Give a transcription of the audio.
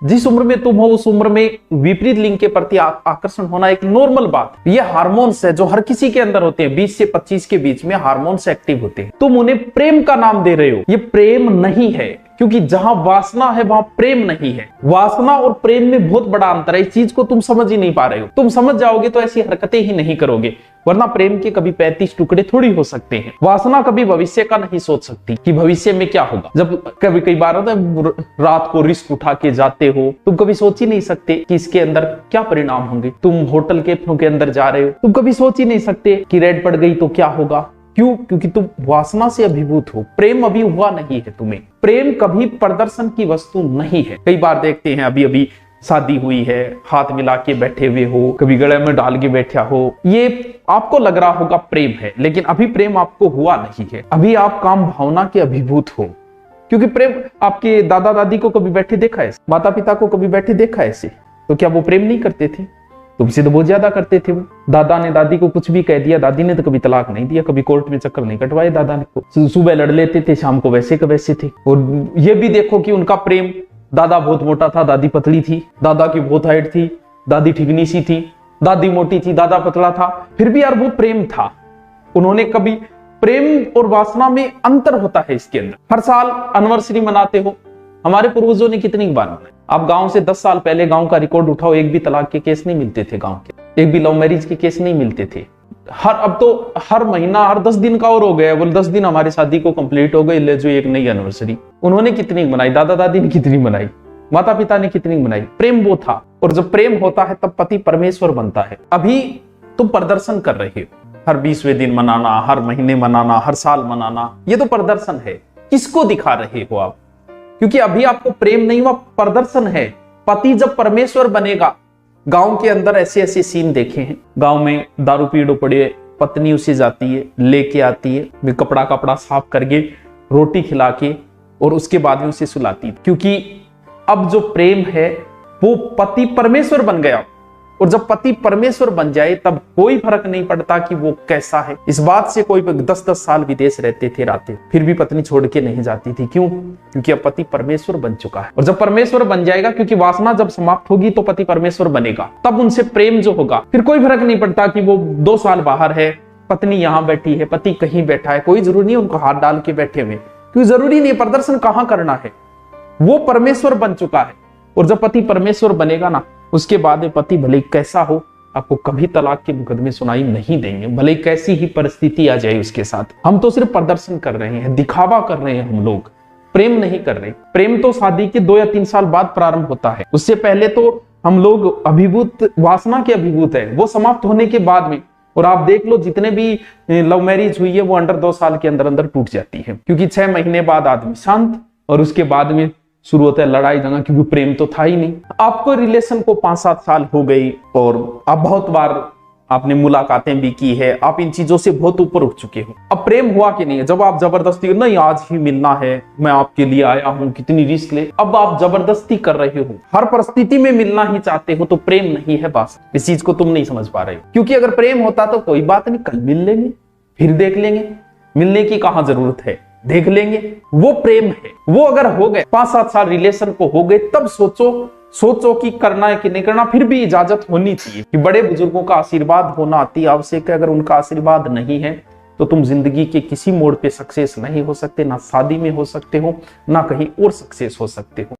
जिस उम्र में तुम हो उस उम्र में विपरीत लिंग के प्रति आकर्षण होना एक नॉर्मल बात। ये हार्मोन्स है जो हर किसी के अंदर होते हैं। 20 से 25 के बीच में हार्मोन्स एक्टिव होते हैं। तुम उन्हें प्रेम का नाम दे रहे हो, ये प्रेम नहीं है, क्योंकि जहां वासना है वहां प्रेम नहीं है। वासना और प्रेम में बहुत बड़ा अंतर है। इस चीज को तुम समझ ही नहीं पा रहे हो। तुम समझ जाओगे तो ऐसी हरकतें ही नहीं करोगे, वरना प्रेम के कभी 35 टुकड़े थोड़ी हो सकते हैं। वासना कभी भविष्य का नहीं सोच सकती कि भविष्य में क्या होगा। जब कई बार होता है रात को रिस्क उठा के जाते हो, तुम कभी सोच ही नहीं सकते कि इसके अंदर क्या परिणाम होंगे। तुम होटल के अंदर जा रहे हो, तुम कभी सोच ही नहीं सकते कि रेड पड़ गई तो क्या होगा। क्यों? क्योंकि तुम वासना से अभिभूत हो। प्रेम अभी हुआ नहीं है तुम्हें। प्रेम कभी प्रदर्शन की वस्तु नहीं है। कई बार देखते हैं अभी अभी शादी हुई है, हाथ मिला के बैठे हुए हो, कभी गले में डाल के बैठा हो, ये आपको लग रहा होगा प्रेम है, लेकिन अभी प्रेम आपको हुआ नहीं है। अभी आप काम भावना के अभिभूत हो। क्योंकि प्रेम, आपके दादा दादी को कभी बैठे देखा है, माता पिता को कभी बैठे देखा है ऐसे, तो क्या वो प्रेम नहीं करते थे? तुमसे तो बहुत ज्यादा करते थे वो। दादा ने दादी को कुछ भी कह दिया, दादी ने तो कभी तलाक नहीं दिया, कभी कोर्ट में चक्कर नहीं कटवाए दादा ने को। सुबह लड़ लेते थे, शाम को वैसे के वैसे थे। और ये भी देखो कि उनका प्रेम, दादा बहुत मोटा था, दादी पतली थी, दादा की बहुत हाइट थी, दादी ठिकनी सी थी, दादी मोटी थी, दादा पतला था, फिर भी यार वो प्रेम था। उन्होंने कभी, प्रेम और वासना में अंतर होता है इसके अंदर। हर साल एनिवर्सरी मनाते हो, हमारे पूर्वजों ने कितनी बार मनाई। आप गांव से 10 साल पहले गांव का रिकॉर्ड उठाओ, एक भी तलाक के केस नहीं मिलते थे गांव के, एक भी लव मैरिज के केस नहीं मिलते थे। अब तो हर महीना, हर 10 दिन का और हो गया, बोले 10 दिन हमारी शादी को कंप्लीट हो गई, ले जो एक नई एनिवर्सरी। उन्होंने कितनी मनाई, दादा दादी ने कितनी मनाई, माता पिता ने कितनी मनाई। प्रेम वो था। और जब प्रेम होता है तब पति परमेश्वर बनता है। अभी तुम प्रदर्शन कर रहे हो, हर 20वें दिन मनाना, हर महीने मनाना, हर साल मनाना, ये तो प्रदर्शन है। किसको दिखा रहे हो आप? क्योंकि अभी आपको प्रेम नहीं हुआ, प्रदर्शन है। पति जब परमेश्वर बनेगा, गांव के अंदर ऐसे ऐसे सीन देखे हैं। गांव में दारू पीड़ो पड़े, पत्नी उसे जाती है, लेके आती है, कपड़ा साफ करके, रोटी खिला के, और उसके बाद में उसे सुलाती है। क्योंकि अब जो प्रेम है वो पति परमेश्वर बन गया। और जब पति परमेश्वर बन जाए तब कोई फर्क नहीं पड़ता कि वो कैसा है। इस बात से कोई 10-10 साल विदेश रहते थे रातें, फिर भी पत्नी छोड़ के नहीं जाती थी। क्यों? क्योंकि अब पति परमेश्वर बन चुका है। और जब परमेश्वर बन जाएगा, क्योंकि वासना जब समाप्त होगी तो पति परमेश्वर बनेगा, तब उनसे प्रेम जो होगा, फिर कोई फर्क नहीं पड़ता कि वो 2 साल बाहर है, पत्नी यहाँ बैठी है, पति कहीं बैठा है, कोई जरूरी नहीं उनको हाथ डाल के बैठे हुए, क्योंकि जरूरी नहीं प्रदर्शन कहाँ करना है, वो परमेश्वर बन चुका है। और जब पति परमेश्वर बनेगा ना, उसके बाद पति भले कैसा हो, आपको कभी तलाक के मुकदमे सुनाई नहीं देंगे, भले कैसी ही परिस्थिति आ जाए उसके साथ। हम तो सिर्फ प्रदर्शन कर रहे हैं, दिखावा कर रहे हैं, हम लोग प्रेम नहीं कर रहे। प्रेम तो शादी के 2 या 3 साल बाद प्रारंभ होता है। उससे पहले तो हम लोग अभिभूत, वासना के अभिभूत है, वो समाप्त होने के बाद में। और आप देख लो जितने भी लव मैरिज हुई है वो अंडर 2 साल के अंदर अंदर टूट जाती है। क्योंकि 6 महीने बाद आदमी शांत, और उसके बाद में शुरू होता है लड़ाई झगड़ा, क्योंकि प्रेम तो था ही नहीं। आपको रिलेशन को 5-7 साल हो गई और आप बहुत बार आपने मुलाकातें भी की है, आप इन चीजों से बहुत ऊपर उठ चुके हो। अब प्रेम हुआ कि नहीं है? जब आप जबरदस्ती, नहीं आज ही मिलना है, मैं आपके लिए आया हूं, कितनी रिस्क ले, अब आप जबरदस्ती कर रहे हो, हर परिस्थिति में मिलना ही चाहते हो, तो प्रेम नहीं है। बस इस चीज को तुम नहीं समझ पा रहे हो। क्योंकि अगर प्रेम होता तो कोई बात नहीं, कल मिल लेंगे, फिर देख लेंगे, मिलने की कहां जरूरत है, देख लेंगे, वो प्रेम है। वो अगर हो गए 5-7 साल रिलेशन को हो गए, तब सोचो कि करना है कि नहीं करना। फिर भी इजाजत होनी चाहिए कि बड़े बुजुर्गों का आशीर्वाद होना अति आवश्यक है। अगर उनका आशीर्वाद नहीं है तो तुम जिंदगी के किसी मोड़ पे सक्सेस नहीं हो सकते, ना शादी में हो सकते हो, ना कहीं और सक्सेस हो सकते हो।